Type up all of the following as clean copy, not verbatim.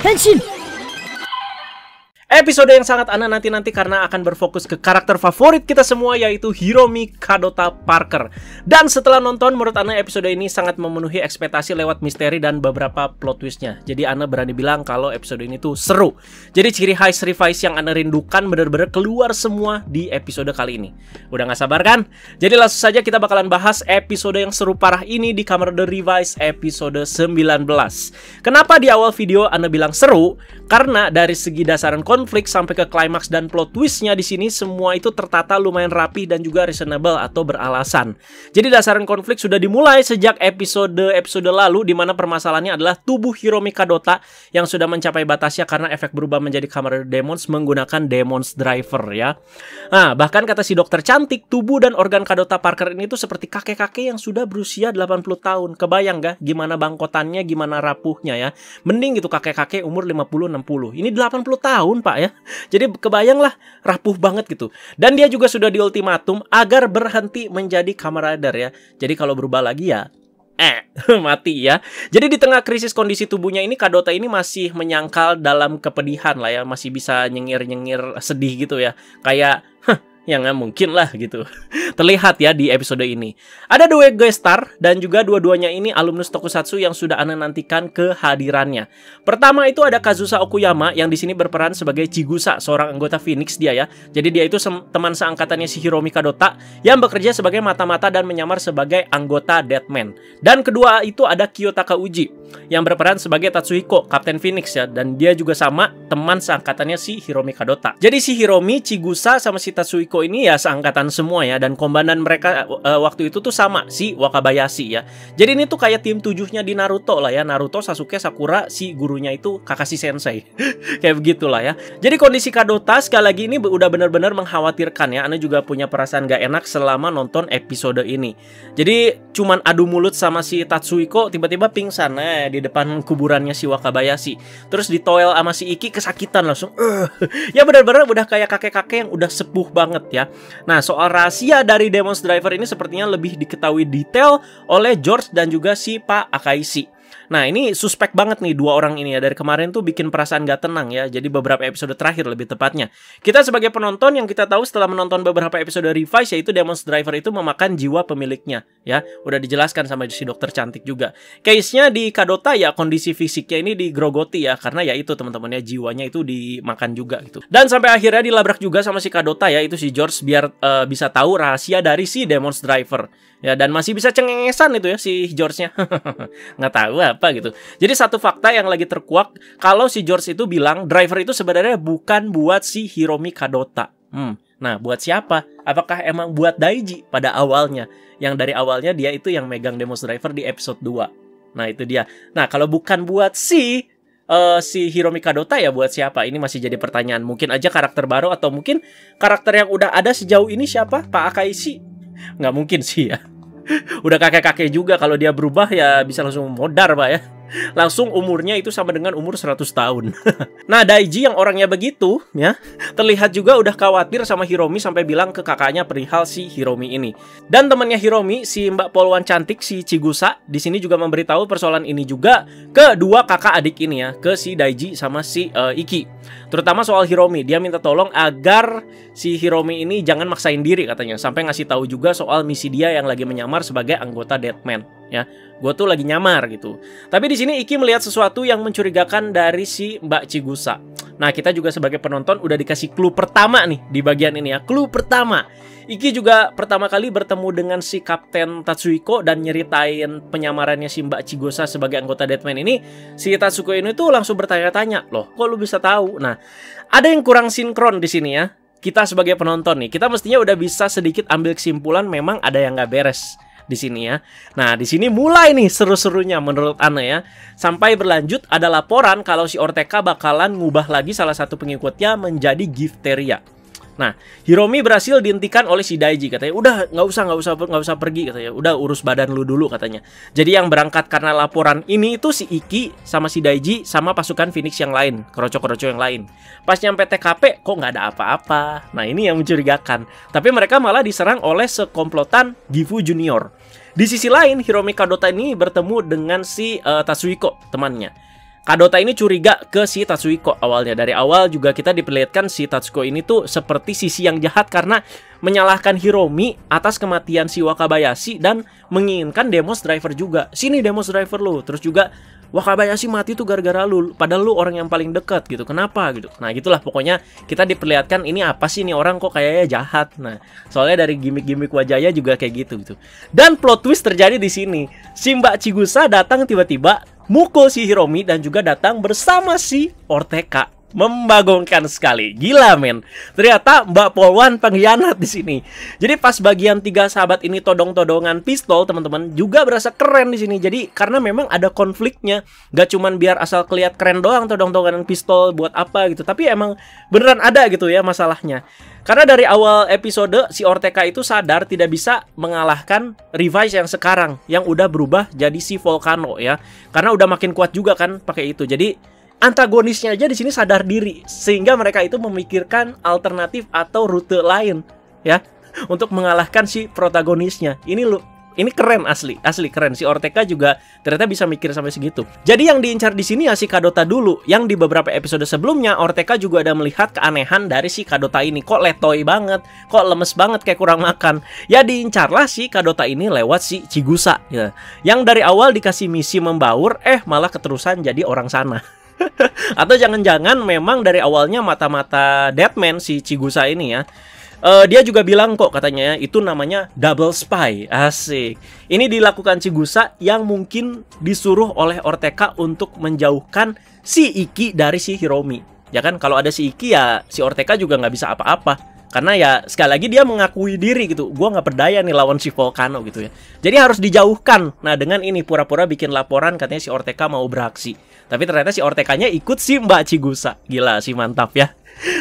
Henshin! Episode yang sangat Ana nanti-nanti karena akan berfokus ke karakter favorit kita semua, yaitu Hiromi Kadota Parker. Dan setelah nonton, menurut Ana episode ini sangat memenuhi ekspektasi lewat misteri dan beberapa plot twistnya. Jadi Ana berani bilang kalau episode ini tuh seru. Jadi ciri khas Revice yang Ana rindukan bener-bener keluar semua di episode kali ini. Udah gak sabar kan? Jadi langsung saja kita bakalan bahas episode yang seru parah ini di Kamar The Revice episode 19. Kenapa di awal video Ana bilang seru? Karena dari segi dasaran konflik sampai ke klimaks dan plot twistnya di sini semua itu tertata lumayan rapi dan juga reasonable atau beralasan. Jadi dasaran konflik sudah dimulai sejak episode lalu, di mana permasalahannya adalah tubuh Hiromi Kadota yang sudah mencapai batasnya karena efek berubah menjadi Kamen Rider Demons menggunakan Demons Driver ya. Nah, bahkan kata si dokter cantik, tubuh dan organ Kadota Parker ini tuh seperti kakek-kakek yang sudah berusia 80 tahun. Kebayang gak gimana bangkotannya, gimana rapuhnya ya. Mending gitu kakek-kakek umur 50-60. Ini 80 tahun pak ya. Jadi kebayanglah rapuh banget gitu. Dan dia juga sudah diultimatum agar berhenti menjadi Kamen Rider ya. Jadi kalau berubah lagi ya mati ya. Jadi di tengah krisis kondisi tubuhnya ini, Kadota ini masih menyangkal dalam kepedihan lah ya. Masih bisa nyengir-nyengir sedih gitu ya. Kayak ya nggak mungkin lah gitu. Terlihat ya di episode ini. Ada dua guest star dan juga dua-duanya ini alumnus tokusatsu yang sudah Ana nantikan kehadirannya. Pertama itu ada Kazusa Okuyama yang di sini berperan sebagai Chigusa, seorang anggota Phoenix dia ya. Jadi dia itu teman seangkatannya si Hiromi Kadota yang bekerja sebagai mata-mata dan menyamar sebagai anggota Deadman. Dan kedua itu ada Kiyotaka Uji yang berperan sebagai Tatsuhiko, Kapten Phoenix ya. Dan dia juga sama teman seangkatannya si Hiromi Kadota. Jadi si Hiromi, Chigusa sama si Tatsuhiko ini ya seangkatan semua ya, dan komandan mereka waktu itu tuh sama si Wakabayashi ya. Jadi ini tuh kayak tim 7-nya di Naruto lah ya. Naruto, Sasuke, Sakura, si gurunya itu Kakashi Sensei. Kayak begitulah ya. Jadi kondisi Kadota sekali lagi ini udah benar-benar mengkhawatirkan ya. Ana juga punya perasaan gak enak selama nonton episode ini. Jadi cuman adu mulut sama si Tatsuhiko, tiba-tiba pingsan di depan kuburannya si Wakabayashi. Terus ditoel sama si Iki, kesakitan langsung. Ya benar-benar udah kayak kakek-kakek yang udah sepuh banget ya. Nah, soal rahasia dari Demons Driver ini sepertinya lebih diketahui detail oleh George dan juga si Pak Akaishi. Nah, ini suspek banget nih dua orang ini ya. Dari kemarin tuh bikin perasaan gak tenang ya. Jadi beberapa episode terakhir lebih tepatnya. Kita sebagai penonton yang kita tahu setelah menonton beberapa episode Revice, yaitu Demons Driver itu memakan jiwa pemiliknya ya. Udah dijelaskan sama si dokter cantik juga. Case-nya di Kadota ya, kondisi fisiknya ini digrogoti ya. Karena ya itu teman-temannya, jiwanya itu dimakan juga gitu. Dan sampai akhirnya dilabrak juga sama si Kadota ya, itu si George biar bisa tahu rahasia dari si Demons Driver. Ya, dan masih bisa cengengesan itu ya si George-nya. Nggak tahu apa gitu. Jadi satu fakta yang lagi terkuak, kalau si George itu bilang driver itu sebenarnya bukan buat si Hiromi Kadota. Nah, buat siapa? Apakah emang buat Daiji pada awalnya? Yang dari awalnya dia itu yang megang Demons Driver di episode 2. Nah, itu dia. Nah, kalau bukan buat si Hiromi Kadota ya buat siapa? Ini masih jadi pertanyaan. Mungkin aja karakter baru, atau mungkin karakter yang udah ada sejauh ini siapa? Pak Akaishi? Nggak mungkin sih ya. Udah kakek-kakek juga, kalau dia berubah ya bisa langsung modar pak ya. Langsung umurnya itu sama dengan umur 100 tahun. Nah, Daiji yang orangnya begitu ya, terlihat juga udah khawatir sama Hiromi sampai bilang ke kakaknya perihal si Hiromi ini. Dan temannya Hiromi, si Mbak Polwan cantik si Chigusa, di sini juga memberitahu persoalan ini juga ke dua kakak adik ini ya, ke si Daiji sama si Iki. Terutama soal Hiromi, dia minta tolong agar si Hiromi ini jangan maksain diri katanya, sampai ngasih tahu juga soal misi dia yang lagi menyamar sebagai anggota Deadman ya. Gue tuh lagi nyamar gitu. Tapi di sini Iki melihat sesuatu yang mencurigakan dari si Mbak Chigusa. Nah, kita juga sebagai penonton udah dikasih clue pertama nih di bagian ini ya. Clue pertama. Iki juga pertama kali bertemu dengan si Kapten Tatsuhiko dan nyeritain penyamarannya si Mbak Chigusa sebagai anggota Deadman ini. Si Tatsuhiko ini tuh langsung bertanya-tanya, "Loh, kok lu bisa tahu?" Nah, ada yang kurang sinkron di sini ya. Kita sebagai penonton nih, kita mestinya udah bisa sedikit ambil kesimpulan memang ada yang nggak beres di sini ya. Nah, di sini mulai nih seru-serunya menurut Ana ya. Sampai berlanjut ada laporan kalau si Ortega bakalan ngubah lagi salah satu pengikutnya menjadi Gifteria. Nah, Hiromi berhasil dihentikan oleh si Daiji katanya. Udah nggak usah pergi katanya. Udah urus badan lu dulu katanya. Jadi yang berangkat karena laporan ini itu si Iki sama si Daiji sama pasukan Phoenix yang lain, kroco-kroco yang lain. Pas nyampe TKP kok nggak ada apa-apa. Nah, ini yang mencurigakan. Tapi mereka malah diserang oleh sekomplotan Gifu Junior. Di sisi lain, Hiromi Kadota ini bertemu dengan si Tatsuhiko, temannya. Kadota ini curiga ke si Tatsuhiko awalnya. Dari awal juga kita diperlihatkan si Tatsuhiko ini tuh seperti sisi yang jahat karena menyalahkan Hiromi atas kematian si Wakabayashi dan menginginkan Demos Driver juga. Sini Demos Driver lu. Terus juga Wakabayashi mati tuh gara-gara lu, padahal lu orang yang paling dekat gitu. Kenapa gitu? Nah, gitulah pokoknya kita diperlihatkan ini apa sih nih orang kok kayaknya jahat. Nah, soalnya dari gimmick-gimmick wajahnya juga kayak gitu. Dan plot twist terjadi di sini. Si Mbak Chigusa datang tiba-tiba mukul si Hiromi dan juga datang bersama si Ortega. Membagongkan sekali, gila men. Ternyata Mbak Polwan pengkhianat di sini. Jadi pas bagian 3 sahabat ini todong-todongan pistol, teman-teman, juga berasa keren di sini. Jadi karena memang ada konfliknya, gak cuman biar asal kelihat keren doang todong-todongan pistol buat apa gitu, tapi emang beneran ada gitu ya masalahnya. Karena dari awal episode si Ortega itu sadar tidak bisa mengalahkan Revice yang sekarang yang udah berubah jadi si Volcano ya. Karena udah makin kuat juga kan pakai itu. Jadi antagonisnya aja di sini sadar diri sehingga mereka itu memikirkan alternatif atau rute lain ya untuk mengalahkan si protagonisnya. Ini keren asli keren. Si Ortega juga ternyata bisa mikir sampai segitu. Jadi yang diincar di sini ya si Kadota dulu. Yang di beberapa episode sebelumnya Ortega juga ada melihat keanehan dari si Kadota ini. Kok letoy banget, kok lemes banget kayak kurang makan. Ya diincarlah si Kadota ini lewat si Chigusa ya. Yang dari awal dikasih misi membaur, malah keterusan jadi orang sana. Atau jangan-jangan memang dari awalnya mata-mata Deadman si Chigusa ini ya, dia juga bilang kok katanya itu namanya double spy. Asik. Ini dilakukan Chigusa yang mungkin disuruh oleh Ortega untuk menjauhkan si Iki dari si Hiromi. Ya kan, kalau ada si Iki ya si Ortega juga nggak bisa apa-apa. Karena ya sekali lagi dia mengakui diri gitu. Gua nggak berdaya nih lawan si Volcano gitu ya. Jadi harus dijauhkan. Nah dengan ini pura-pura bikin laporan katanya si Ortega mau beraksi. Tapi ternyata si Orteganya ikut si Mbak Chigusa. Gila sih, mantap ya.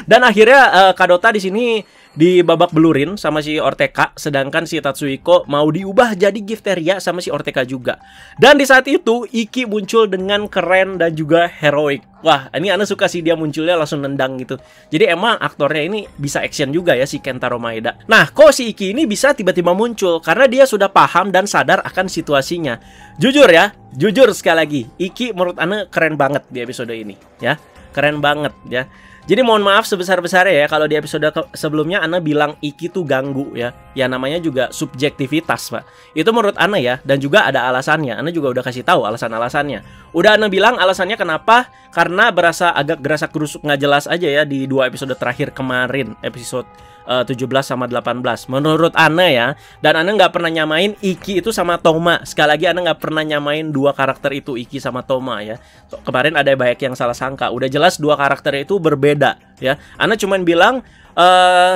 Dan akhirnya Kadota di sini dibabak belurin sama si Ortega, sedangkan si Tatsuhiko mau diubah jadi Gifteria sama si Ortega juga. Dan di saat itu Iki muncul dengan keren dan juga heroik. Wah, ini Ana suka sih dia munculnya langsung nendang gitu. Jadi emang aktornya ini bisa action juga ya si Kentaro Maeda. Nah, kok si Iki ini bisa tiba-tiba muncul? Karena dia sudah paham dan sadar akan situasinya. Jujur ya, jujur sekali lagi, Iki menurut Ana keren banget di episode ini ya. Keren banget ya. Jadi mohon maaf sebesar-besarnya ya kalau di episode sebelumnya Ana bilang Iki tuh ganggu ya. Ya namanya juga subjektivitas, Pak. Itu menurut Ana ya, dan juga ada alasannya. Ana juga udah kasih tahu alasan-alasannya. Udah Ana bilang alasannya kenapa? Karena berasa agak gerasa kerusuk nggak jelas aja ya di 2 episode terakhir kemarin, episode 17 sama 18 menurut Ana ya. Dan Ana nggak pernah nyamain Iki itu sama Toma. Sekali lagi Ana nggak pernah nyamain 2 karakter itu, Iki sama Toma ya. Kemarin ada banyak yang salah sangka. Udah jelas 2 karakter itu berbeda ya. Ana cuman bilang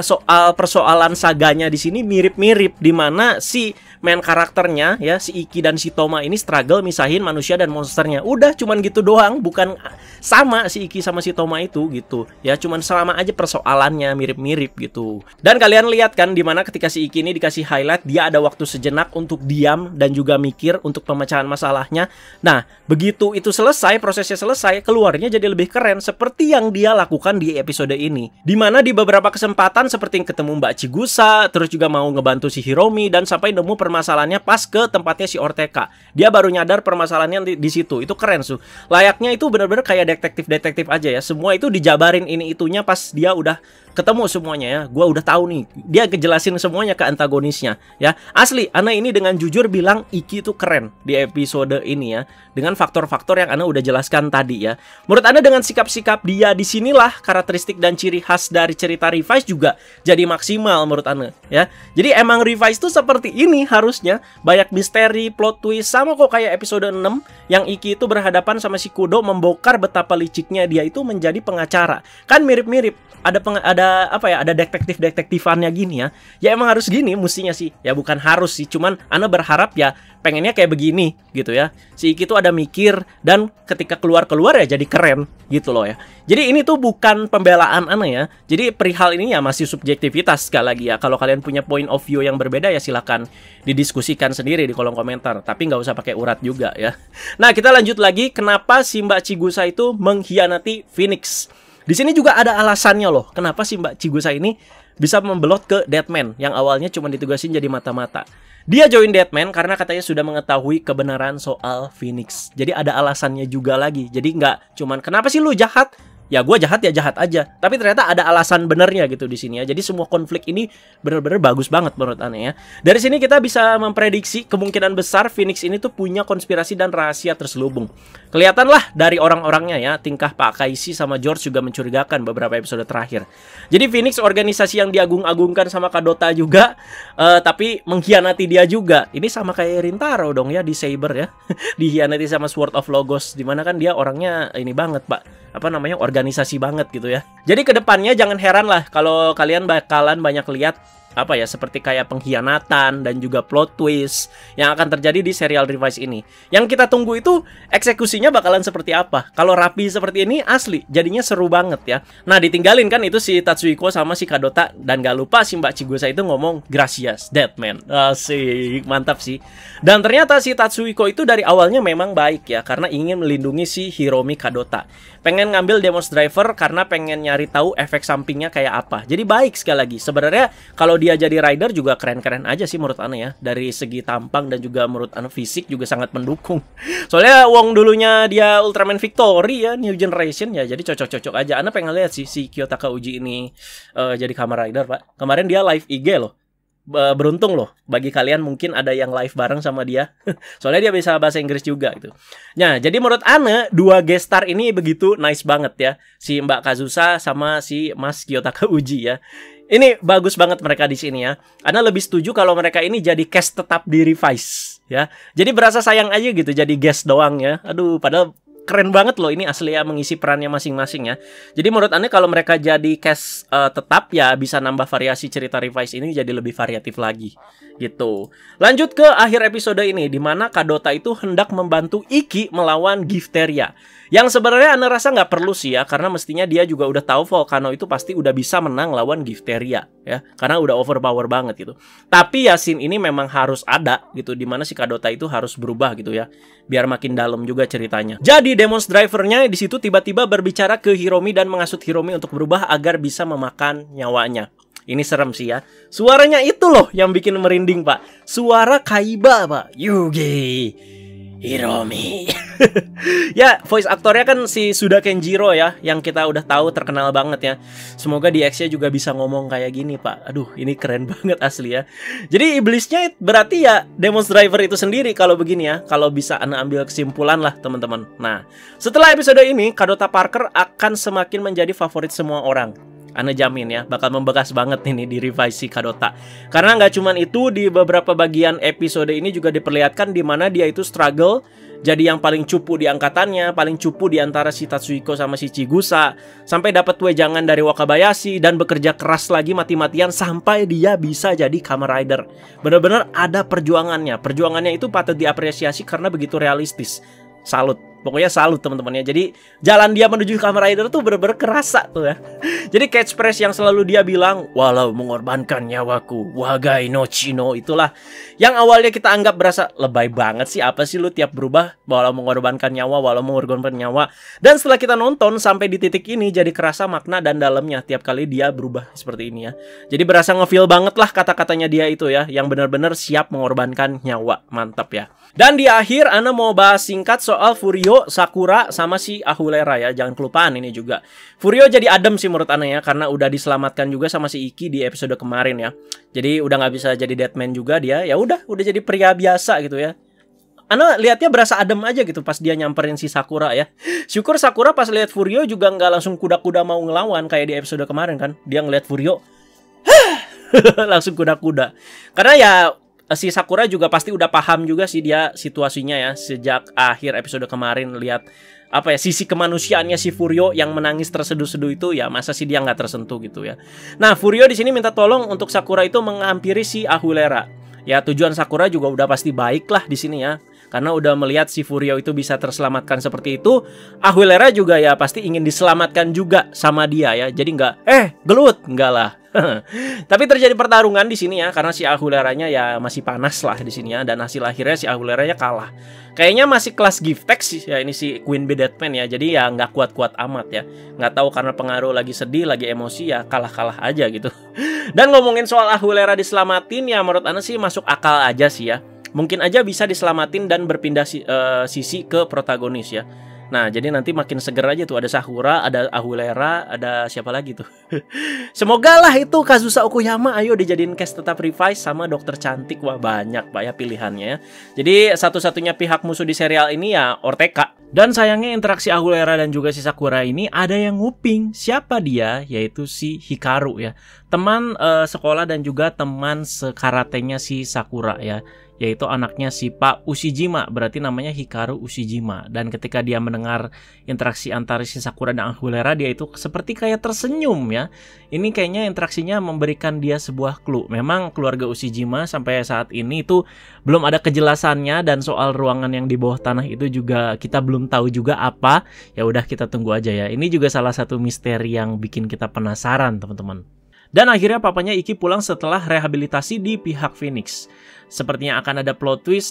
soal persoalan saganya di sini mirip-mirip, di mana si main karakternya ya si Iki dan si Toma ini struggle misahin manusia dan monsternya. Udah cuman gitu doang, bukan sama si Iki sama si Toma itu gitu. Ya cuman sama aja persoalannya, mirip-mirip gitu. Dan kalian lihat kan di mana ketika si Iki ini dikasih highlight, dia ada waktu sejenak untuk diam dan juga mikir untuk pemecahan masalahnya. Nah, begitu itu selesai, prosesnya selesai, keluarnya jadi lebih keren seperti yang dia lakukan di episode ini. Di mana di beberapa kesempatan seperti ketemu Mbak Chigusa, terus juga mau ngebantu si Hiromi, dan sampai nemu permasalahannya pas ke tempatnya si Ortega. Dia baru nyadar permasalahannya di situ. Itu keren su. Layaknya itu benar-benar kayak detektif-detektif aja ya. Semua itu dijabarin ini itunya pas dia udah ketemu semuanya ya. Gua udah tahu nih. Dia ngejelasin semuanya ke antagonisnya ya. Asli, Ana ini dengan jujur bilang Iki itu keren di episode ini ya. Dengan faktor-faktor yang Ana udah jelaskan tadi ya. Menurut Ana dengan sikap-sikap dia di sinilah karakteristik dan ciri khas dari cerita Revice juga jadi maksimal menurut Ana ya. Jadi emang Revice tuh seperti ini harusnya, banyak misteri, plot twist, sama kok kayak episode 6 yang Iki itu berhadapan sama si Kudo membongkar betapa liciknya dia itu menjadi pengacara. Kan mirip-mirip. Ada detektif-detektifannya gini ya. Ya emang harus gini mestinya sih. Ya bukan harus sih, cuman Ana berharap ya pengennya kayak begini gitu ya. Si Iki tuh ada mikir dan ketika keluar ya jadi keren gitu loh ya. Jadi ini tuh bukan pembelaan Ana ya. Jadi perihal ini ya masih subjektivitas sekali lagi ya. Kalau kalian punya point of view yang berbeda ya silakan didiskusikan sendiri di kolom komentar. Tapi nggak usah pakai urat juga ya. Nah kita lanjut lagi, kenapa si Mbak Chigusa itu mengkhianati Phoenix. Di sini juga ada alasannya loh. Kenapa si Mbak Chigusa ini bisa membelot ke Deadman yang awalnya cuma ditugasin jadi mata-mata. Dia join Deadman karena katanya sudah mengetahui kebenaran soal Phoenix. Jadi ada alasannya juga lagi. Jadi nggak cuman kenapa sih lu jahat? Ya gue jahat ya jahat aja. Tapi ternyata ada alasan benernya gitu di sini ya. Jadi semua konflik ini bener-bener bagus banget menurut aneh ya. Dari sini kita bisa memprediksi kemungkinan besar Phoenix ini tuh punya konspirasi dan rahasia terselubung. Kelihatan lah dari orang-orangnya ya. Tingkah Pak Kaisi sama George juga mencurigakan beberapa episode terakhir. Jadi Phoenix organisasi yang diagung-agungkan sama Kadota juga, tapi mengkhianati dia juga. Ini sama kayak Rintaro dong ya di Saber ya. Dikhianati sama Sword of Logos. Dimana kan dia orangnya ini banget Pak. Apa namanya, organisasi banget gitu ya. Jadi kedepannya jangan heran lah kalau kalian bakalan banyak lihat apa ya, seperti kayak pengkhianatan dan juga plot twist yang akan terjadi di serial Revise ini. Yang kita tunggu itu eksekusinya bakalan seperti apa. Kalau rapi seperti ini asli jadinya seru banget ya. Nah ditinggalin kan itu si Tatsuhiko sama si Kadota, dan gak lupa si Mbak Chigusa itu ngomong gracias Deadman. Asik, mantap sih. Dan ternyata si Tatsuhiko itu dari awalnya memang baik ya, karena ingin melindungi si Hiromi Kadota. Pengen ngambil Demon's Driver karena pengen nyari tahu efek sampingnya kayak apa. Jadi baik sekali lagi. Sebenarnya kalau dia jadi rider juga keren-keren aja sih menurut Ana ya. Dari segi tampang dan juga menurut Ana fisik juga sangat mendukung. Soalnya wong dulunya dia Ultraman Victory ya, New Generation ya. Jadi cocok-cocok aja. Ana pengen lihat sih si Kiyotaka Uji ini jadi Kamen Rider, Pak. Kemarin dia live IG loh. Beruntung loh bagi kalian, mungkin ada yang live bareng sama dia. Soalnya dia bisa bahasa Inggris juga gitu. Nah, jadi menurut Ana dua guest star ini begitu nice banget ya. Si Mbak Kazusa sama si Mas Kiyotaka Uji ya. Ini bagus banget mereka di sini ya. Ana lebih setuju kalau mereka ini jadi cast tetap di Revise ya. Jadi berasa sayang aja gitu jadi guest doang ya. Aduh, padahal keren banget loh ini asli ya, mengisi perannya masing-masing ya. Jadi menurut Anda kalau mereka jadi cast tetap ya bisa nambah variasi cerita Revise ini jadi lebih variatif lagi gitu. Lanjut ke akhir episode ini di mana Kadota itu hendak membantu Iki melawan Gifteria. Yang sebenarnya Anda rasa nggak perlu sih ya, karena mestinya dia juga udah tahu Volcano itu pasti udah bisa menang lawan Gifteria ya, karena udah overpower banget gitu. Tapi ya scene ini memang harus ada gitu, dimana si Kadota itu harus berubah gitu ya, biar makin dalam juga ceritanya. Jadi Demon's Driver-nya di situ tiba-tiba berbicara ke Hiromi dan menghasut Hiromi untuk berubah agar bisa memakan nyawanya. Ini serem sih ya. Suaranya itu loh yang bikin merinding, Pak. Suara Kaiba, Pak. Yugi Hiromi. Ya, voice aktornya kan si Suda Kenjiro ya, yang kita udah tahu terkenal banget ya. Semoga di X-nya juga bisa ngomong kayak gini, Pak. Aduh, ini keren banget asli ya. Jadi iblisnya berarti ya Demon's Driver itu sendiri kalau begini ya. Kalau bisa Anda ambil kesimpulan lah, teman-teman. Nah, setelah episode ini, Kadota Parker akan semakin menjadi favorit semua orang. Ana jamin ya, bakal membekas banget ini di Revise si Kadota. Karena nggak cuman itu, di beberapa bagian episode ini juga diperlihatkan di mana dia itu struggle jadi yang paling cupu di angkatannya, paling cupu di antara si Tatsuhiko sama si Chigusa, sampai dapat wejangan dari Wakabayashi dan bekerja keras lagi mati-matian sampai dia bisa jadi Kamen Rider. Bener-bener ada perjuangannya. Perjuangannya itu patut diapresiasi karena begitu realistis. Salut. Pokoknya salut teman-temannya. Jadi jalan dia menuju Kamen Rider tuh bener-bener kerasa tuh ya. Jadi catchphrase yang selalu dia bilang, walau mengorbankan nyawaku, wagai no chino, itulah yang awalnya kita anggap berasa lebay banget sih. Apa sih lu tiap berubah walau mengorbankan nyawa, walau mengorbankan nyawa. Dan setelah kita nonton sampai di titik ini jadi kerasa makna dan dalamnya tiap kali dia berubah seperti ini ya. Jadi berasa ngefeel banget lah kata-katanya dia itu ya, yang benar-benar siap mengorbankan nyawa. Mantap ya. Dan di akhir Ana mau bahas singkat soal Furio, Sakura, sama si Ahulera ya. Jangan kelupaan ini juga. Furio jadi adem sih menurut Ana ya, karena udah diselamatkan juga sama si Iki di episode kemarin ya. Jadi udah nggak bisa jadi Deadman juga dia. Ya udah jadi pria biasa gitu ya. Ana lihatnya berasa adem aja gitu pas dia nyamperin si Sakura ya. Syukur Sakura pas lihat Furio juga nggak langsung kuda-kuda mau ngelawan kayak di episode kemarin kan. Dia ngeliat Furio, langsung kuda-kuda. Karena ya si Sakura juga pasti udah paham juga sih dia situasinya ya, sejak akhir episode kemarin lihat apa ya, sisi kemanusiaannya si Furio yang menangis terseduh-seduh itu ya, masa sih dia nggak tersentuh gitu ya. Nah, Furio di sini minta tolong untuk Sakura itu menghampiri si Ahulera. Ya, tujuan Sakura juga udah pasti baik lah di sini ya. Karena udah melihat si Furio itu bisa terselamatkan seperti itu, Ahulera juga ya pasti ingin diselamatkan juga sama dia ya. Jadi nggak, gelut, enggak lah. Tapi terjadi pertarungan di sini ya, karena si Ahuleranya ya masih panas lah di sini ya, dan hasil akhirnya si Ahuleranya kalah. Kayaknya masih kelas Giftex sih ya ini si Queen Bee Deadman ya, jadi ya nggak kuat-kuat amat ya. Nggak tahu karena pengaruh lagi sedih, lagi emosi ya kalah-kalah aja gitu. Dan ngomongin soal Ahulera diselamatin ya, menurut Ana sih masuk akal aja sih ya. Mungkin aja bisa diselamatin dan berpindah sisi ke protagonis ya. Nah, jadi nanti makin seger aja tuh. Ada Sakura, ada Ahulera, ada siapa lagi tuh. Semoga lah itu Kazusa Okuyama ayo dijadiin cast tetap revise sama Dokter Cantik. Wah, banyak Pak ya pilihannya ya. Jadi satu-satunya pihak musuh di serial ini ya Orteka. Dan sayangnya interaksi Ahulera dan juga si Sakura ini ada yang nguping. Siapa dia? Yaitu si Hikaru ya. Teman sekolah dan juga teman sekaratenya si Sakura ya. Yaitu anaknya si Pak Ushijima, berarti namanya Hikaru Ushijima. Dan ketika dia mendengar interaksi antara si Sakura dan Ahulera, dia itu seperti kayak tersenyum ya. Ini kayaknya interaksinya memberikan dia sebuah clue. Memang keluarga Ushijima sampai saat ini itu belum ada kejelasannya, dan soal ruangan yang di bawah tanah itu juga kita belum tahu juga apa. Ya udah kita tunggu aja ya. Ini juga salah satu misteri yang bikin kita penasaran, teman-teman. Dan akhirnya papanya Iki pulang setelah rehabilitasi di pihak Phoenix. Sepertinya akan ada plot twist,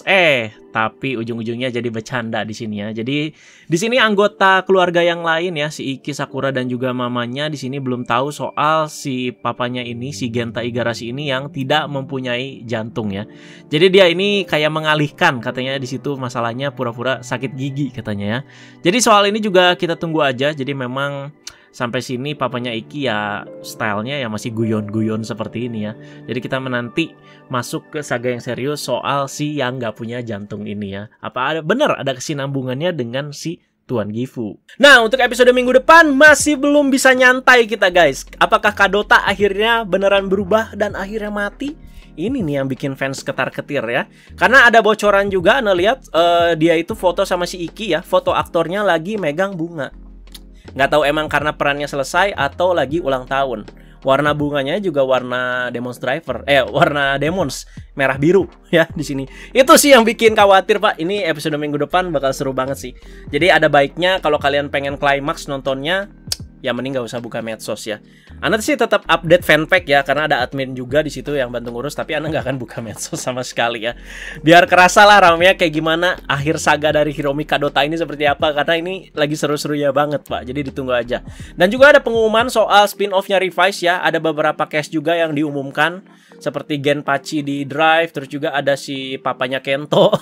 tapi ujung-ujungnya jadi bercanda di sini ya. Jadi di sini anggota keluarga yang lain ya, si Iki, Sakura dan juga mamanya di sini belum tahu soal si papanya ini, si Genta Igarashi ini yang tidak mempunyai jantung ya. Jadi dia ini kayak mengalihkan katanya di situ masalahnya pura-pura sakit gigi katanya ya. Jadi soal ini juga kita tunggu aja. Jadi memang sampai sini papanya Iki ya stylenya ya masih guyon-guyon seperti ini ya. Jadi kita menanti masuk ke saga yang serius soal si yang nggak punya jantung ini ya. Apa ada bener ada kesinambungannya dengan si Tuan Gifu. Nah, untuk episode minggu depan masih belum bisa nyantai kita guys. Apakah Kadota akhirnya beneran berubah dan akhirnya mati? Ini nih yang bikin fans ketar-ketir ya. Karena ada bocoran juga, Anda lihat dia itu foto sama si Iki ya. Foto aktornya lagi megang bunga. Nggak tahu emang karena perannya selesai atau lagi ulang tahun. Warna bunganya juga warna Demon's Driver, warna Demons merah biru ya di sini. Itu sih yang bikin khawatir Pak. Ini episode minggu depan bakal seru banget sih. Jadi ada baiknya kalau kalian pengen klimaks nontonnya, ya mending gak usah buka medsos ya. Anda sih tetap update fanpack ya, karena ada admin juga di situ yang bantu ngurus, tapi Anda nggak akan buka medsos sama sekali ya. Biar kerasa lah ramenya kayak gimana akhir saga dari Hiromi Kadota ini seperti apa, karena ini lagi seru-serunya banget Pak. Jadi ditunggu aja. Dan juga ada pengumuman soal spin-off-nya Revise ya. Ada beberapa cast juga yang diumumkan seperti Genpachi di Drive, terus juga ada si papanya Kento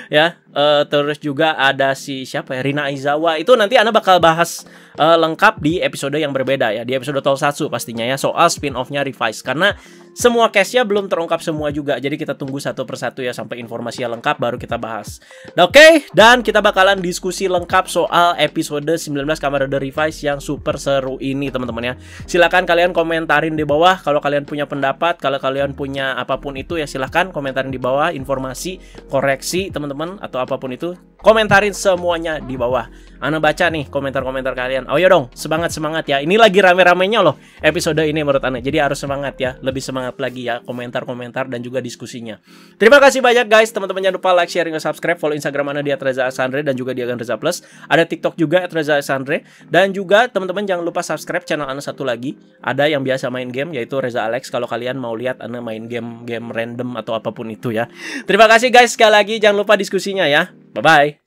ya. Terus juga ada si siapa ya, Rina Aizawa. Itu nanti Anda bakal bahas lengkap di episode yang berbeda ya, di episode Tousatsu pastinya ya, soal spin-off-nya Revise. Karena semua case-nya belum terungkap semua juga, jadi kita tunggu satu persatu ya sampai informasinya lengkap baru kita bahas. Oke, dan kita bakalan diskusi lengkap soal episode 19 Kamen Rider Revise yang super seru ini teman-teman ya. Silakan kalian komentarin di bawah kalau kalian punya pendapat, kalau kalian punya apapun itu ya silahkan komentarin di bawah, informasi, koreksi teman-teman atau apapun itu, komentarin semuanya di bawah. Ana baca nih komentar-komentar kalian. Oh ya dong, semangat-semangat ya. Ini lagi rame-ramenya loh episode ini menurut Ana. Jadi harus semangat ya, lebih semangat lagi ya komentar-komentar dan juga diskusinya. Terima kasih banyak guys. Teman-teman jangan lupa like, share, dan subscribe. Follow Instagram Ana di @reza_alexandre dan juga di @reza plus. Ada TikTok juga @reza_alexandre. Dan juga teman-teman jangan lupa subscribe channel Ana satu lagi. Ada yang biasa main game yaitu Reza Alex. Kalau kalian mau lihat Ana main game random atau apapun itu ya. Terima kasih guys sekali lagi. Jangan lupa diskusinya ya. Bye-bye.